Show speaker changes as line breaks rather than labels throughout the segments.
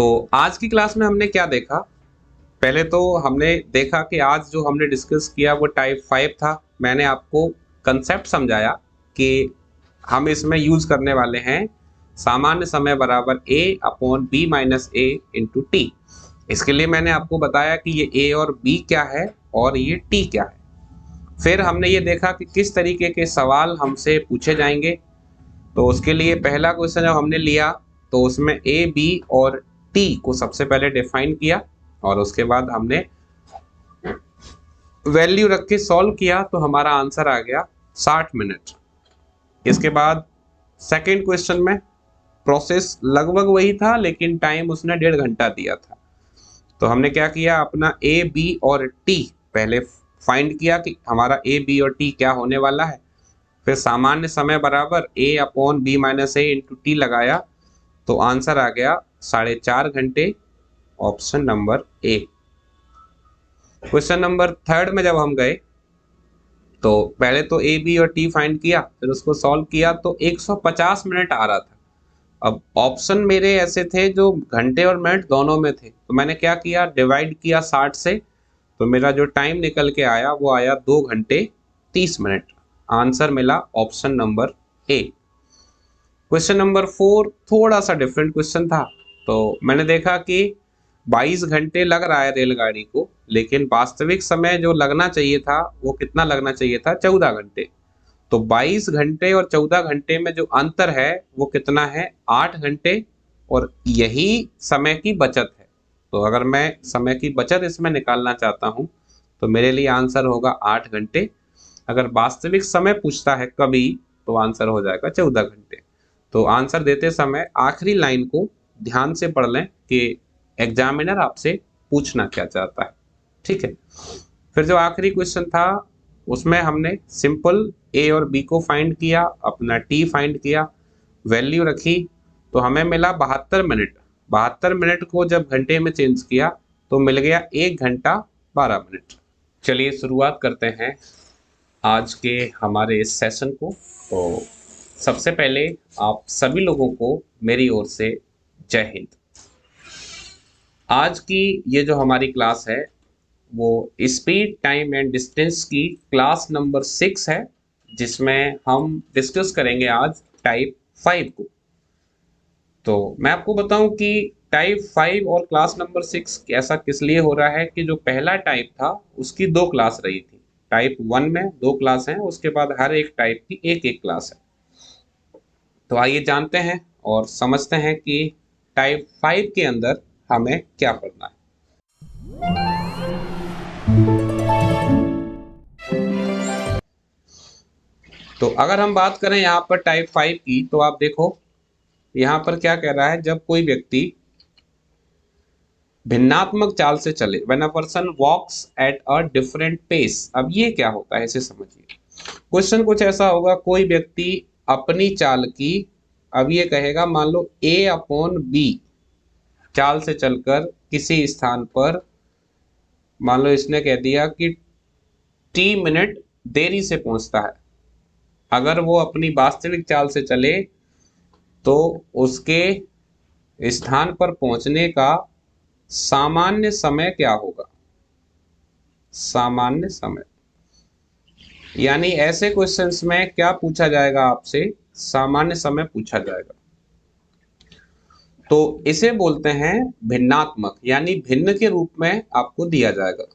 तो आज की क्लास में हमने क्या देखा? पहले तो हमने देखा कि आज जो हमने डिस्कस किया वो टाइप 5 था। मैंने आपको कंसेप्ट समझाया कि हम इसमें यूज करने वाले हैं सामान्य समय बराबर a upon b minus A into T. इसके लिए मैंने आपको बताया कि ये a और b क्या है और ये t क्या है। फिर हमने ये देखा कि किस तरीके के सवाल हमसे पूछे जाएंगे। तो उसके लिए पहला क्वेश्चन जब हमने लिया तो उसमें ए बी और टी को सबसे पहले डिफाइन किया और उसके बाद हमने वैल्यू रख के सॉल्व किया तो हमारा आंसर आ गया 60 मिनट। इसके बाद सेकंड क्वेश्चन में प्रोसेस लगभग वही था लेकिन टाइम उसने 1.5 घंटा दिया था। तो हमने क्या किया, अपना ए बी और टी पहले फाइंड किया कि हमारा ए बी और टी क्या होने वाला है। फिर सामान्य समय बराबर a upon B minus A into T लगाया तो आंसर आ गया 4.5 घंटे, option number A. Question number third में जब हम गए तो पहले तो ए बी और टी फाइंड किया, फिर उसको सॉल्व किया तो 150 मिनट आ रहा था। अब ऑप्शन मेरे ऐसे थे जो घंटे और मिनट दोनों में थे, तो मैंने क्या किया, डिवाइड किया 60 से, तो मेरा जो टाइम निकल के आया वो आया 2 घंटे 30 मिनट। आंसर मिला option number A. Question number 4 थोड़ा सा डिफरेंट क्वेश्चन था। तो मैंने देखा कि 22 घंटे लग रहा है रेलगाड़ी को, लेकिन वास्तविक समय जो लगना चाहिए था वो कितना लगना चाहिए था, 14 घंटे। तो 22 घंटे और 14 घंटे में जो अंतर है वो कितना है, 8 घंटे, और यही समय की बचत है। तो अगर मैं समय की बचत इसमें निकालना चाहता हूं तो मेरे लिए आंसर होगा 8 घंटे। अगर वास्तविक समय पूछता है कभी तो आंसर हो जाएगा 14 घंटे। तो आंसर देते समय आखिरी लाइन को ध्यान से पढ़ लें कि एग्जामिनर आपसे पूछना क्या चाहता है। ठीक है। फिर जो आखिरी क्वेश्चन था उसमें हमने सिंपल ए और बी को फाइंड किया, अपना टी फाइंड किया, वैल्यू रखी तो हमें मिला 72 मिनट। 72 मिनट को जब घंटे में चेंज किया तो मिल गया 1 घंटा 12 मिनट। चलिए शुरुआत करते हैं आज के हमारे इस सेशन को। तो सबसे पहले आप सभी लोगों को मेरी ओर से जय हिंद। आज की ये जो हमारी क्लास है वो स्पीड टाइम एंड डिस्टेंस की क्लास नंबर 6 है, जिसमें हम डिस्कस करेंगे आज टाइप 5 को। तो मैं आपको बताऊं कि टाइप 5 और क्लास नंबर 6 ऐसा किस लिए हो रहा है कि जो पहला टाइप था उसकी 2 क्लास रही थी। टाइप 1 में 2 क्लास हैं, उसके बाद हर एक टाइप की एक एक क्लास है। तो आइए जानते हैं और समझते हैं कि टाइप 5 के अंदर हमें क्या पढ़ना है। तो अगर हम बात करें यहाँ पर टाइप 5 की तो आप देखो यहाँ पर क्या कह रहा है, जब कोई व्यक्ति भिन्नात्मक चाल से चले, when a person walks at a different pace. अब ये क्या होता है इसे समझिए। क्वेश्चन कुछ ऐसा होगा, कोई व्यक्ति अपनी चाल की, अब ये कहेगा मान लो a अपॉन बी चाल से चलकर किसी स्थान पर, मान लो इसने कह दिया कि t मिनट देरी से पहुंचता है। अगर वो अपनी वास्तविक चाल से चले तो उसके स्थान पर पहुंचने का सामान्य समय क्या होगा, सामान्य समय। यानी ऐसे क्वेश्चंस में क्या पूछा जाएगा आपसे, सामान्य समय पूछा जाएगा। तो इसे बोलते हैं भिन्नात्मक, यानी भिन्न के रूप में आपको दिया जाएगा।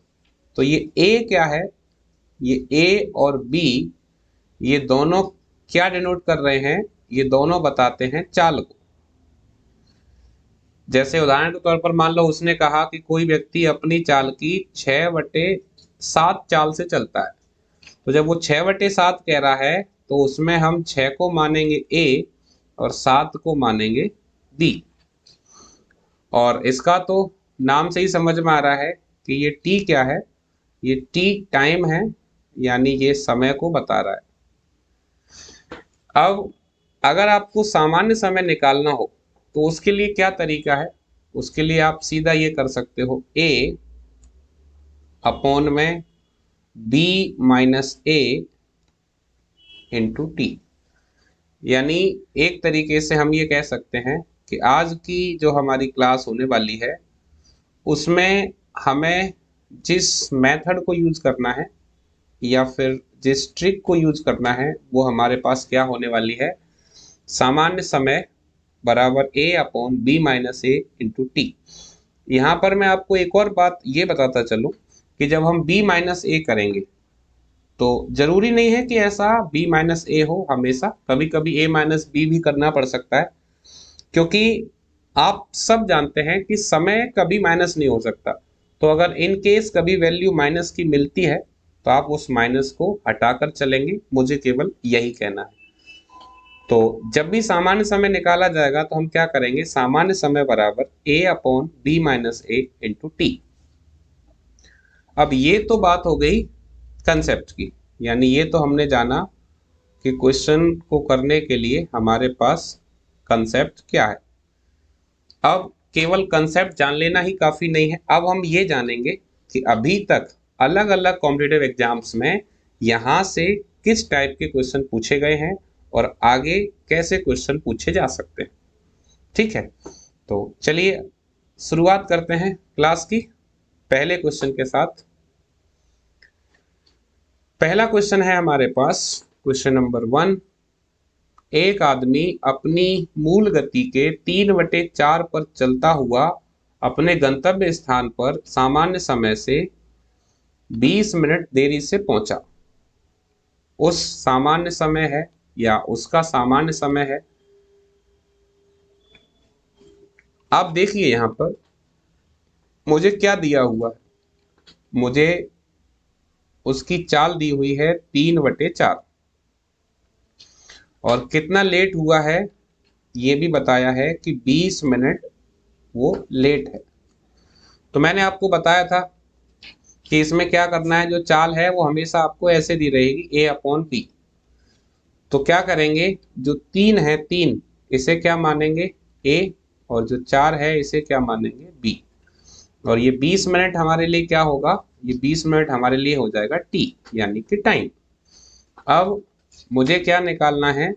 तो ये a क्या है, ये a और b ये दोनों क्या डिनोट कर रहे हैं, ये दोनों बताते हैं चाल को। जैसे उदाहरण के तौर पर मान लो उसने कहा कि कोई व्यक्ति अपनी चाल की 6/7 चाल से चलता है। तो जब वो 6/7 कह रहा है तो उसमें हम 6 को मानेंगे a और 7 को मानेंगे b। और इसका तो नाम से ही समझ में आ रहा है कि ये t क्या है, ये t टाइम है, यानी ये समय को बता रहा है। अब अगर आपको सामान्य समय निकालना हो तो उसके लिए क्या तरीका है, उसके लिए आप सीधा ये कर सकते हो a अपॉन में b minus A into T. यानी एक तरीके से हम ये कह सकते हैं कि आज की जो हमारी क्लास होने वाली है उसमें हमें जिस मेथड को यूज करना है या फिर जिस ट्रिक को यूज करना है वो हमारे पास क्या होने वाली है, सामान्य समय बराबर a upon b minus A into T. यहाँ पर मैं आपको एक और बात ये बताता चलूँ कि जब हम b माइनस ए करेंगे तो जरूरी नहीं है कि ऐसा b माइनस ए हो हमेशा, कभी कभी a माइनस बी भी करना पड़ सकता है, क्योंकि आप सब जानते हैं कि समय कभी माइनस नहीं हो सकता। तो अगर इन केस कभी वैल्यू माइनस की मिलती है तो आप उस माइनस को हटाकर चलेंगे, मुझे केवल यही कहना है। तो जब भी सामान्य समय निकाला जाएगा तो हम क्या करेंगे, सामान्य समय बराबर a upon B minus A into T. अब ये तो बात हो गई कंसेप्ट की, यानी ये तो हमने जाना कि क्वेश्चन को करने के लिए हमारे पास कंसेप्ट क्या है। अब केवल कंसेप्ट जान लेना ही काफी नहीं है, अब हम ये जानेंगे कि अभी तक अलग अलग कॉम्पिटिटिव एग्जाम्स में यहाँ से किस टाइप के क्वेश्चन पूछे गए हैं और आगे कैसे क्वेश्चन पूछे जा सकते हैं। ठीक है, तो चलिए शुरुआत करते हैं क्लास की पहले क्वेश्चन के साथ। पहला क्वेश्चन है हमारे पास क्वेश्चन नंबर 1। एक आदमी अपनी मूल गति के 3/4 पर चलता हुआ अपने गंतव्य स्थान पर सामान्य समय से 20 मिनट देरी से पहुंचा। उस सामान्य समय है या उसका सामान्य समय है। आप देखिए यहां पर मुझे क्या दिया हुआ है, मुझे उसकी चाल दी हुई है 3/4 और कितना लेट हुआ है ये भी बताया है कि 20 मिनट वो लेट है। तो मैंने आपको बताया था कि इसमें क्या करना है, जो चाल है वो हमेशा आपको ऐसे दी रहेगी a अपॉन बी। तो क्या करेंगे, जो 3 है 3 इसे क्या मानेंगे a और जो 4 है इसे क्या मानेंगे b। और ये 20 मिनट हमारे लिए क्या होगा, ये 20 मिनट हमारे लिए हो जाएगा t यानी कि टाइम। अब मुझे क्या निकालना है,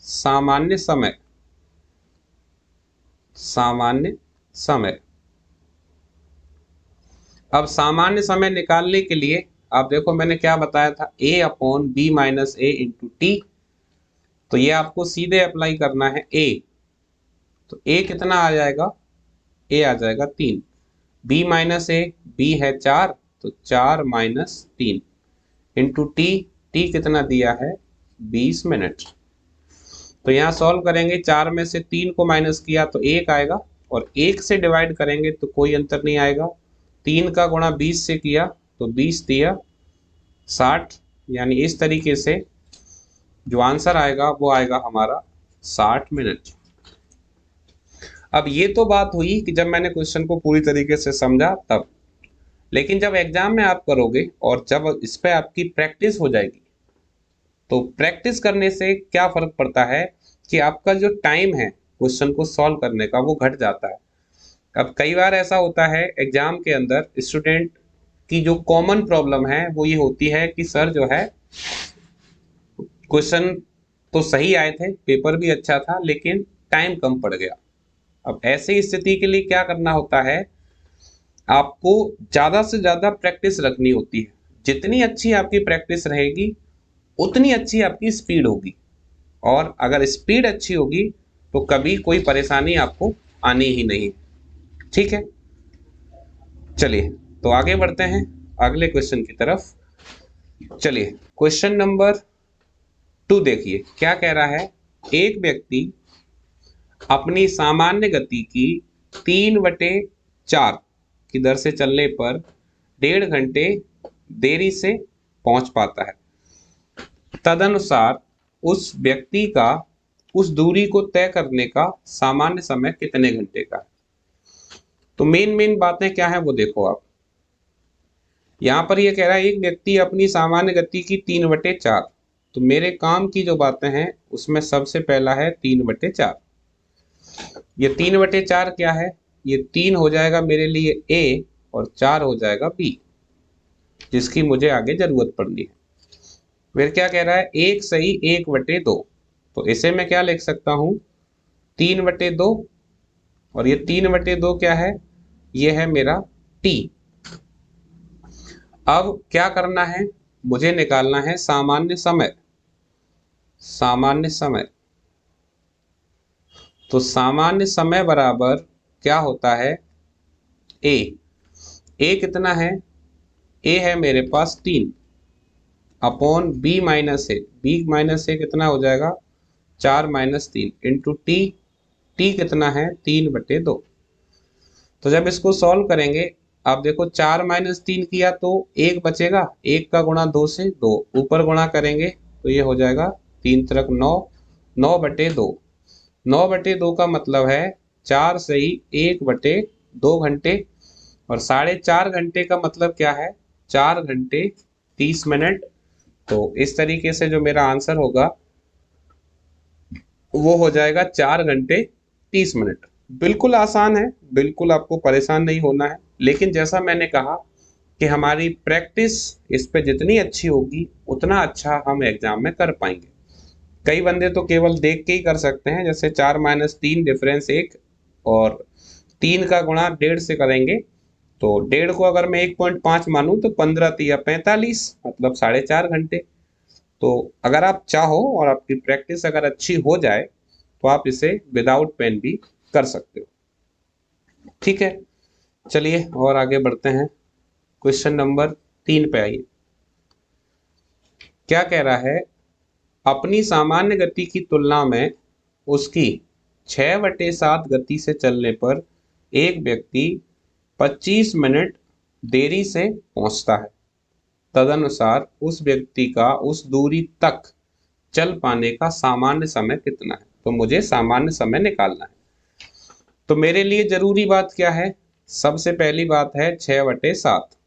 सामान्य समय। सामान्य समय, अब सामान्य समय निकालने के लिए आप देखो मैंने क्या बताया था, a upon B minus A into T. तो ये आपको सीधे अप्लाई करना है a। तो a कितना आ जाएगा, a आ जाएगा 3। b माइनस ए, b है 4 तो 4 माइनस 3 इंटू टी। टी कितना दिया है 20 मिनट। तो यहाँ सॉल्व करेंगे, 4 में से 3 को माइनस किया तो 1 आएगा और 1 से डिवाइड करेंगे तो कोई अंतर नहीं आएगा। 3 का गुणा 20 से किया तो 20 दिया 60, यानी इस तरीके से जो आंसर आएगा वो आएगा हमारा 60 मिनट। अब ये तो बात हुई कि जब मैंने क्वेश्चन को पूरी तरीके से समझा तब, लेकिन जब एग्जाम में आप करोगे और जब इस पे आपकी प्रैक्टिस हो जाएगी तो प्रैक्टिस करने से क्या फर्क पड़ता है कि आपका जो टाइम है क्वेश्चन को सॉल्व करने का वो घट जाता है। अब कई बार ऐसा होता है एग्जाम के अंदर स्टूडेंट की जो कॉमन प्रॉब्लम है वो ये होती है कि सर जो है क्वेश्चन तो सही आए थे, पेपर भी अच्छा था, लेकिन टाइम कम पड़ गया। अब ऐसी स्थिति के लिए क्या करना होता है, आपको ज्यादा से ज्यादा प्रैक्टिस रखनी होती है। जितनी अच्छी आपकी प्रैक्टिस रहेगी उतनी अच्छी आपकी स्पीड होगी, और अगर स्पीड अच्छी होगी तो कभी कोई परेशानी आपको आनी ही नहीं। ठीक है, चलिए तो आगे बढ़ते हैं अगले क्वेश्चन की तरफ। चलिए क्वेश्चन नंबर 2 देखिए क्या कह रहा है। एक व्यक्ति अपनी सामान्य गति की 3/4 की दर से चलने पर 1.5 घंटे देरी से पहुंच पाता है। तदनुसार उस व्यक्ति का उस दूरी को तय करने का सामान्य समय कितने घंटे का है। तो मेन बातें क्या है वो देखो आप। यहां पर ये कह रहा है एक व्यक्ति अपनी सामान्य गति की 3/4। तो मेरे काम की जो बातें हैं उसमें सबसे पहला है 3/4। ये 3/4 क्या है, ये 3 हो जाएगा मेरे लिए A और 4 हो जाएगा B, जिसकी मुझे आगे जरूरत पड़नी है। फिर क्या कह रहा है, 1 सही 1/2। तो इसे मैं क्या लिख सकता हूं, 3/2 और ये 3/2 क्या है, ये है मेरा टी। अब क्या करना है, मुझे निकालना है सामान्य समय। सामान्य समय, तो सामान्य समय बराबर क्या होता है, ए। ए कितना है, ए है मेरे पास 3 अपॉन बी माइनस ए। बी माइनस ए कितना हो जाएगा, 4-3 इंटू टी। टी कितना है, 3/2। तो जब इसको सॉल्व करेंगे, आप देखो 4-3 किया तो 1 बचेगा, 1 का गुणा 2 से 2, ऊपर गुणा करेंगे तो ये हो जाएगा 3 त्रिक 9, 9/2। 9/2 का मतलब है 4 सही 1/2 घंटे, और 4.5 घंटे का मतलब क्या है, 4 घंटे 30 मिनट। तो इस तरीके से जो मेरा आंसर होगा वो हो जाएगा 4 घंटे 30 मिनट। बिल्कुल आसान है, बिल्कुल आपको परेशान नहीं होना है, लेकिन जैसा मैंने कहा कि हमारी प्रैक्टिस इस पे जितनी अच्छी होगी उतना अच्छा हम एग्जाम में कर पाएंगे। कई बंदे तो केवल देख के ही कर सकते हैं, जैसे 4-3 डिफरेंस 1, और 3 का गुणा 1.5 से करेंगे, तो 1.5 को अगर मैं 1.5 मानूं तो 15 तिया 45, मतलब 4.5 घंटे। तो अगर आप चाहो और आपकी प्रैक्टिस अगर अच्छी हो जाए तो आप इसे विदाउट पेन भी कर सकते हो। ठीक है, चलिए और आगे बढ़ते हैं। क्वेश्चन नंबर 3 पे आइए। क्या कह रहा है, अपनी सामान्य गति की तुलना में उसकी 6/7 गति से चलने पर एक व्यक्ति 25 मिनट देरी से पहुंचता है। तदनुसार उस व्यक्ति का उस दूरी तक चल पाने का सामान्य समय कितना है। तो मुझे सामान्य समय निकालना है। तो मेरे लिए जरूरी बात क्या है, सबसे पहली बात है 6/7।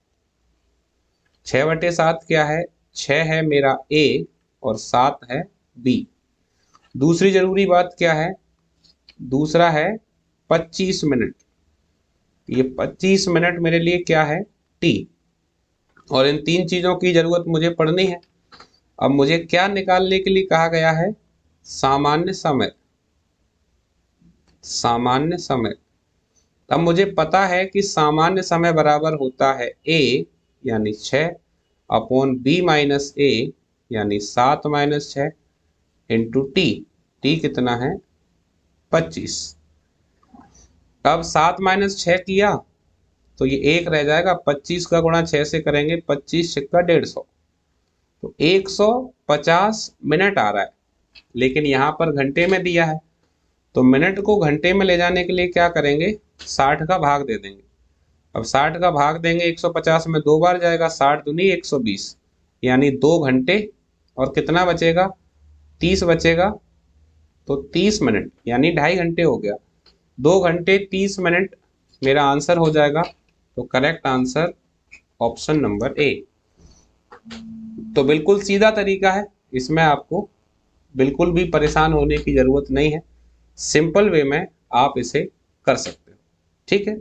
6/7 क्या है, 6 है मेरा ए और 7 है बी। दूसरी जरूरी बात क्या है, दूसरा है 25 मिनट। ये 25 मिनट मेरे लिए क्या है, टी। और इन 3 चीजों की जरूरत मुझे पड़नी है। अब मुझे क्या निकालने के लिए कहा गया है, सामान्य समय। सामान्य समय, अब मुझे पता है कि सामान्य समय बराबर होता है ए यानी 6 अपॉन बी माइनस ए यानी 7-6 इंटू टी। टी कितना है, 25। अब 7-6 किया तो ये 1 रह जाएगा, 25 का गुणा 6 से करेंगे, 25 × 150, तो 150 मिनट आ रहा है। लेकिन यहाँ पर घंटे में दिया है, तो मिनट को घंटे में ले जाने के लिए क्या करेंगे, 60 का भाग दे देंगे। अब 60 का भाग देंगे 150 में 2 बार जाएगा, 60 दूनी 120, यानी 2 घंटे और कितना बचेगा, 30 बचेगा। तो 30 मिनट यानी 2.5 घंटे हो गया। 2 घंटे 30 मिनट मेरा आंसर हो जाएगा। तो करेक्ट आंसर ऑप्शन नंबर ए। तो बिल्कुल सीधा तरीका है, इसमें आपको बिल्कुल भी परेशान होने की जरूरत नहीं है। सिंपल वे में आप इसे कर सकते हो। ठीक है,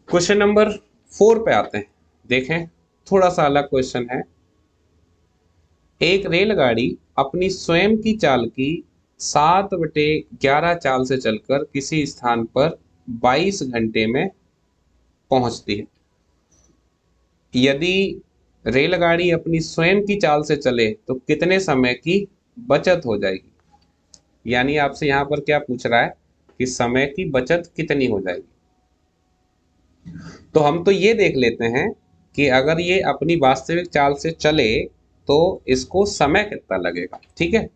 क्वेश्चन नंबर 4 पे आते हैं। देखें, थोड़ा सा अलग क्वेश्चन है। एक रेलगाड़ी अपनी स्वयं की चाल की 7/11 चाल से चलकर किसी स्थान पर 22 घंटे में पहुंचती है। यदि रेलगाड़ी अपनी स्वयं की चाल से चले तो कितने समय की बचत हो जाएगी। यानी आपसे यहाँ पर क्या पूछ रहा है कि समय की बचत कितनी हो जाएगी। तो हम तो ये देख लेते हैं कि अगर ये अपनी वास्तविक चाल से चले तो इसको समय कितना लगेगा। ठीक है,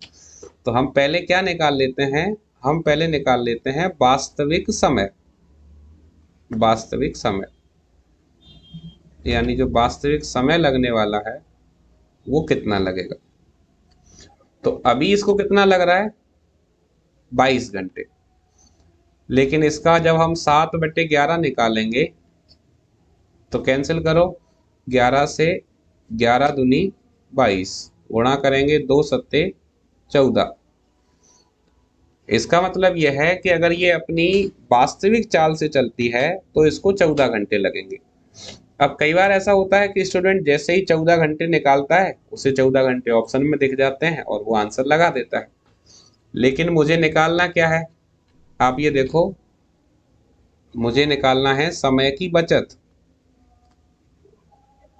तो हम पहले क्या निकाल लेते हैं, हम पहले निकाल लेते हैं वास्तविक समय। वास्तविक समय यानी जो वास्तविक समय लगने वाला है वो कितना लगेगा। तो अभी इसको कितना लग रहा है, 22 घंटे। लेकिन इसका जब हम 7/11 निकालेंगे तो कैंसिल करो, 11 से 11 दूनी 22, गुणा करेंगे 2 सत्ते 14। इसका मतलब यह है कि अगर ये अपनी वास्तविक चाल से चलती है तो इसको 14 घंटे लगेंगे। अब कई बार ऐसा होता है कि स्टूडेंट जैसे ही 14 घंटे निकालता है उसे 14 घंटे ऑप्शन में दिख जाते हैं और वो आंसर लगा देता है। लेकिन मुझे निकालना क्या है, आप ये देखो मुझे निकालना है समय की बचत।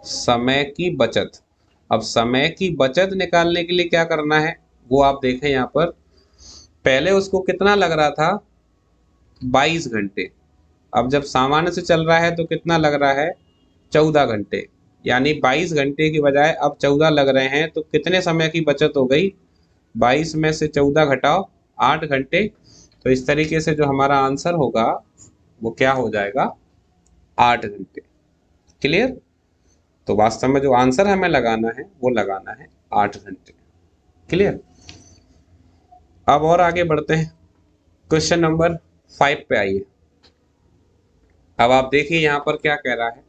समय की बचत। अब समय की बचत निकालने के लिए क्या करना है वो आप देखें यहाँ पर। पहले उसको कितना लग रहा था, 22 घंटे। अब जब सामान्य से चल रहा है तो कितना लग रहा है, 14 घंटे। यानी 22 घंटे की बजाय अब 14 लग रहे हैं, तो कितने समय की बचत हो गई, 22 में से 14 घटाओ, 8 घंटे। तो इस तरीके से जो हमारा आंसर होगा वो क्या हो जाएगा, 8 घंटे। क्लियर। तो वास्तव में जो आंसर हमें लगाना है वो लगाना है 8 घंटे। क्लियर। अब और आगे बढ़ते हैं, क्वेश्चन नंबर 5 पे आइए। अब आप देखिए यहाँ पर क्या कह रहा है,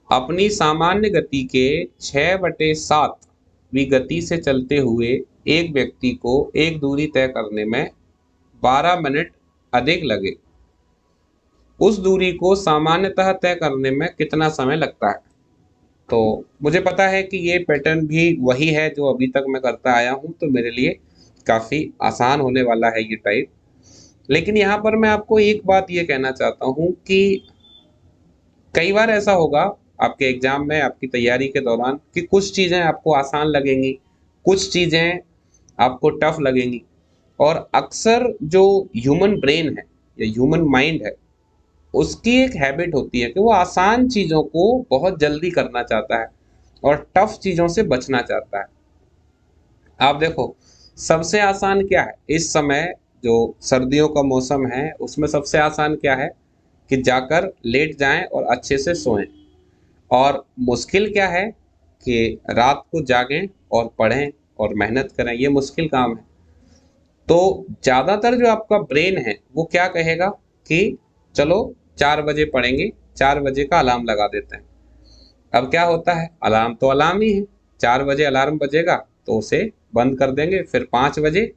अपनी सामान्य गति के 6/7वीं गति से चलते हुए एक व्यक्ति को एक दूरी तय करने में 12 मिनट अधिक लगे, उस दूरी को सामान्यतः तय करने में कितना समय लगता है। तो मुझे पता है कि ये पैटर्न भी वही है जो अभी तक मैं करता आया हूँ, तो मेरे लिए काफ़ी आसान होने वाला है ये टाइप। लेकिन यहाँ पर मैं आपको एक बात ये कहना चाहता हूँ कि कई बार ऐसा होगा आपके एग्जाम में, आपकी तैयारी के दौरान, कि कुछ चीज़ें आपको आसान लगेंगी, कुछ चीज़ें आपको टफ लगेंगी। और अक्सर जो ह्यूमन ब्रेन है या ह्यूमन माइंड है, उसकी एक हैबिट होती है कि वो आसान चीज़ों को बहुत जल्दी करना चाहता है और टफ चीज़ों से बचना चाहता है। आप देखो, सबसे आसान क्या है इस समय, जो सर्दियों का मौसम है उसमें सबसे आसान क्या है कि जाकर लेट जाएं और अच्छे से सोएं। और मुश्किल क्या है कि रात को जागें और पढ़ें और मेहनत करें, ये मुश्किल काम है। तो ज़्यादातर जो आपका ब्रेन है वो क्या कहेगा कि चलो 4 बजे पढ़ेंगे, 4 बजे का अलार्म लगा देते हैं। अब क्या होता है, अलार्म तो अलार्म ही है, 4 बजे अलार्म बजेगा तो उसे बंद कर देंगे, फिर 5 बजे,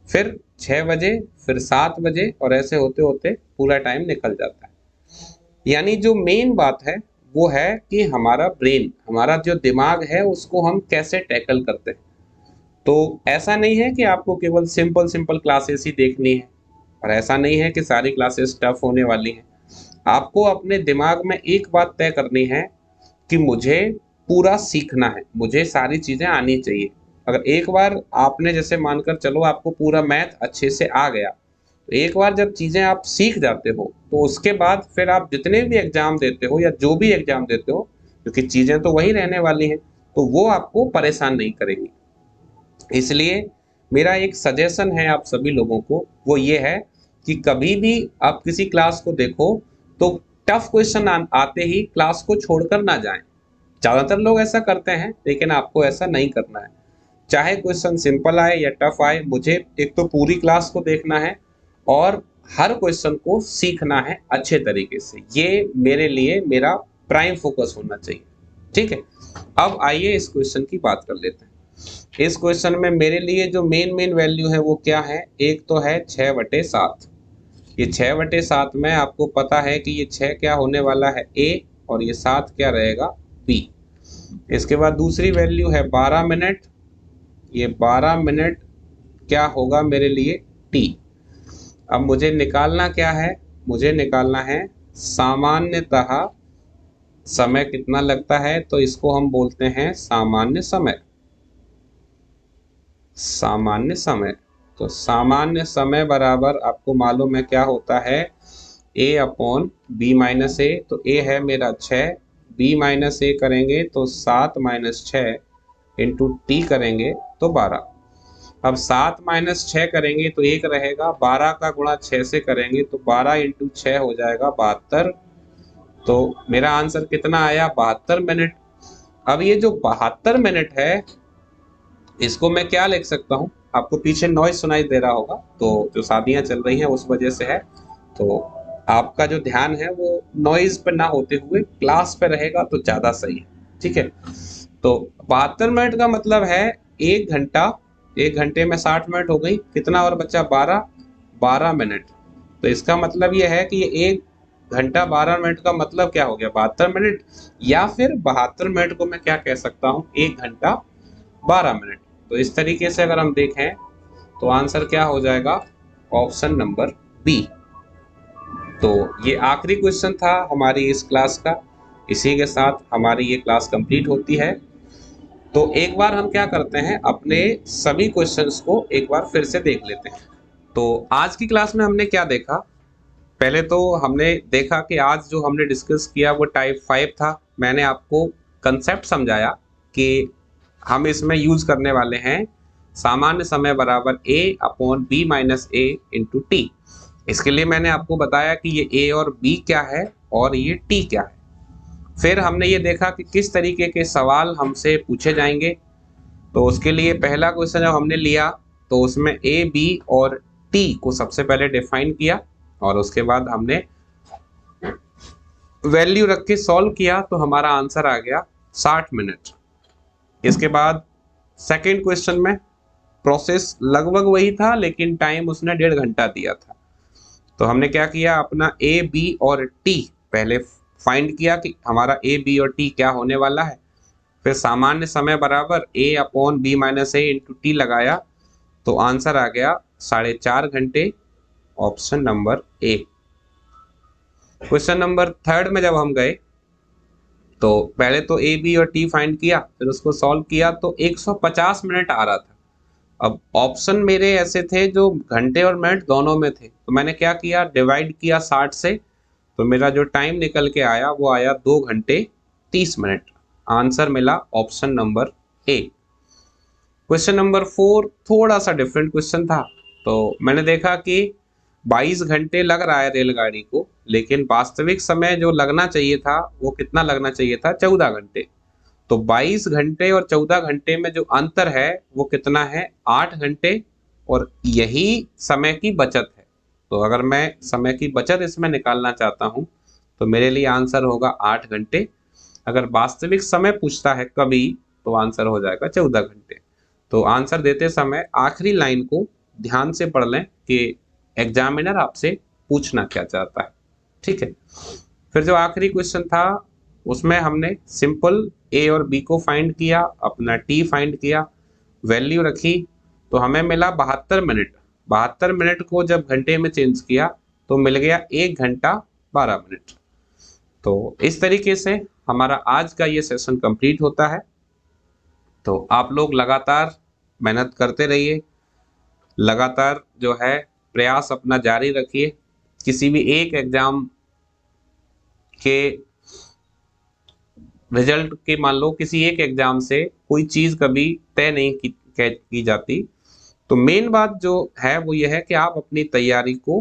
फिर 6 बजे, फिर 7 बजे, और ऐसे होते होते पूरा टाइम निकल जाता है। यानी जो मेन बात है वो है कि हमारा ब्रेन, हमारा जो दिमाग है उसको हम कैसे टैकल करते हैं। तो ऐसा नहीं है कि आपको केवल सिंपल सिंपल क्लासेस ही देखनी है, और ऐसा नहीं है कि सारी क्लासेस टफ होने वाली हैं। आपको अपने दिमाग में एक बात तय करनी है कि मुझे पूरा सीखना है, मुझे सारी चीज़ें आनी चाहिए। अगर एक बार आपने, जैसे मानकर चलो आपको पूरा मैथ अच्छे से आ गया, तो एक बार जब चीज़ें आप सीख जाते हो तो उसके बाद फिर आप जितने भी एग्ज़ाम देते हो या जो भी एग्ज़ाम देते हो, क्योंकि चीज़ें तो वही रहने वाली हैं, तो वो आपको परेशान नहीं करेंगी। इसलिए मेरा एक सजेशन है आप सभी लोगों को, वो ये है कि कभी भी आप किसी क्लास को देखो तो टफ क्वेश्चन आते ही क्लास को छोड़कर ना जाएं। ज़्यादातर लोग ऐसा करते हैं, लेकिन आपको ऐसा नहीं करना है। चाहे क्वेश्चन सिंपल आए या टफ आए, मुझे एक तो पूरी क्लास को देखना है और हर क्वेश्चन को सीखना है अच्छे तरीके से। ये मेरे लिए मेरा प्राइम फोकस होना चाहिए। ठीक है। अब आइए इस क्वेश्चन की बात कर लेते हैं। इस क्वेश्चन में मेरे लिए जो मेन वैल्यू है वो क्या है, एक तो है 6/7। ये 6/7 में आपको पता है कि ये 6 क्या होने वाला है, ए, और ये 7 क्या रहेगा, बी। इसके बाद दूसरी वैल्यू है 12 मिनट, ये 12 मिनट क्या होगा मेरे लिए, टी। अब मुझे निकालना क्या है, मुझे निकालना है सामान्यतः समय कितना लगता है, तो इसको हम बोलते हैं सामान्य समय। सामान्य समय, तो सामान्य समय बराबर आपको मालूम है क्या होता है, a/b-a। तो a है मेरा 6, b-a करेंगे तो 7-6 इंटू टी करेंगे तो 12। अब 7-6 करेंगे तो 1 रहेगा, 12 का गुणा 6 से करेंगे तो 12 इंटू 6 हो जाएगा 72। तो मेरा आंसर कितना आया, 72 मिनट। अब ये जो 72 मिनट है, इसको मैं क्या लिख सकता हूँ, आपको पीछे नॉइज सुनाई दे रहा होगा, तो जो शादियां चल रही हैं उस वजह से है, तो आपका जो ध्यान है वो नॉइज पर ना होते हुए क्लास पे रहेगा तो ज़्यादा सही है। ठीक है। तो 72 मिनट का मतलब है 1 घंटा, 1 घंटे में 60 मिनट हो गई, कितना और बचा, 12 मिनट। तो इसका मतलब ये है कि ये 1 घंटा 12 मिनट का मतलब क्या हो गया, 72 मिनट। या फिर 72 मिनट को मैं क्या कह सकता हूँ, 1 घंटा 12 मिनट। तो इस तरीके से अगर हम देखें तो आंसर क्या हो जाएगा, ऑप्शन नंबर बी। तो ये आखिरी क्वेश्चन था हमारी इस क्लास का। इसी के साथ हमारी ये क्लास कंप्लीट होती है। तो एक बार हम क्या करते हैं, अपने सभी क्वेश्चंस को एक बार फिर से देख लेते हैं। तो आज की क्लास में हमने क्या देखा, पहले तो हमने देखा कि आज जो हमने डिस्कस किया वो टाइप 5 था। मैंने आपको कंसेप्ट समझाया कि हम इसमें यूज करने वाले हैं सामान्य समय बराबर a upon b minus a into T. इसके लिए मैंने आपको बताया कि ये a और b क्या है और ये t क्या है। फिर हमने ये देखा कि किस तरीके के सवाल हमसे पूछे जाएंगे। तो उसके लिए पहला क्वेश्चन जब हमने लिया तो उसमें a b और t को सबसे पहले डिफाइन किया और उसके बाद हमने वैल्यू रख के सॉल्व किया तो हमारा आंसर आ गया 60 मिनट। इसके बाद सेकंड क्वेश्चन में प्रोसेस लगभग वही था लेकिन टाइम उसने 1.5 घंटा दिया था। तो हमने क्या किया, अपना ए बी और टी पहले फाइंड किया कि हमारा ए बी और टी क्या होने वाला है। फिर सामान्य समय बराबर a upon B minus A into T लगाया तो आंसर आ गया 4.5 घंटे, option number A. Question number third में जब हम गए तो पहले तो ए बी और टी फाइंड किया, फिर उसको सॉल्व किया तो 150 मिनट आ रहा था। अब ऑप्शन मेरे ऐसे थे जो घंटे और मिनट दोनों में थे, तो मैंने क्या किया, डिवाइड किया 60 से, तो मेरा जो टाइम निकल के आया वो आया 2 घंटे 30 मिनट। आंसर मिला option number A. Question number 4 थोड़ा सा डिफरेंट क्वेश्चन था। तो मैंने देखा कि 22 घंटे लग रहा है रेलगाड़ी को, लेकिन वास्तविक समय जो लगना चाहिए था वो कितना लगना चाहिए था, 14 घंटे। तो 22 घंटे और 14 घंटे में जो अंतर है वो कितना है, 8 घंटे, और यही समय की बचत है। तो अगर मैं समय की बचत इसमें निकालना चाहता हूं तो मेरे लिए आंसर होगा 8 घंटे। अगर वास्तविक समय पूछता है कभी तो आंसर हो जाएगा 14 घंटे। तो आंसर देते समय आखिरी लाइन को ध्यान से पढ़ लें कि एग्जामिनर आपसे पूछना क्या चाहता है। ठीक है। फिर जो आखिरी क्वेश्चन था उसमें हमने सिंपल ए और बी को फाइंड किया, अपना टी फाइंड किया, वैल्यू रखी तो हमें मिला 72 मिनट। 72 मिनट को जब घंटे में चेंज किया तो मिल गया 1 घंटा 12 मिनट। तो इस तरीके से हमारा आज का ये सेशन कंप्लीट होता है। तो आप लोग लगातार मेहनत करते रहिए, लगातार जो है प्रयास अपना जारी रखिए। किसी भी एक एग्जाम के रिजल्ट के, मान लो किसी एक एग्जाम से कोई चीज कभी तय नहीं की जाती। तो मेन बात जो है वो ये है कि आप अपनी तैयारी को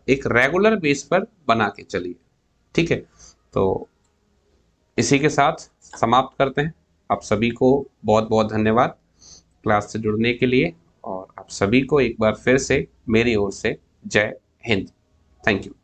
एक रेगुलर बेस पर बना के चलिए। ठीक है। तो इसी के साथ समाप्त करते हैं। आप सभी को बहुत बहुत धन्यवाद क्लास से जुड़ने के लिए, और आप सभी को एक बार फिर से मेरी ओर से जय हिंद। Thank you.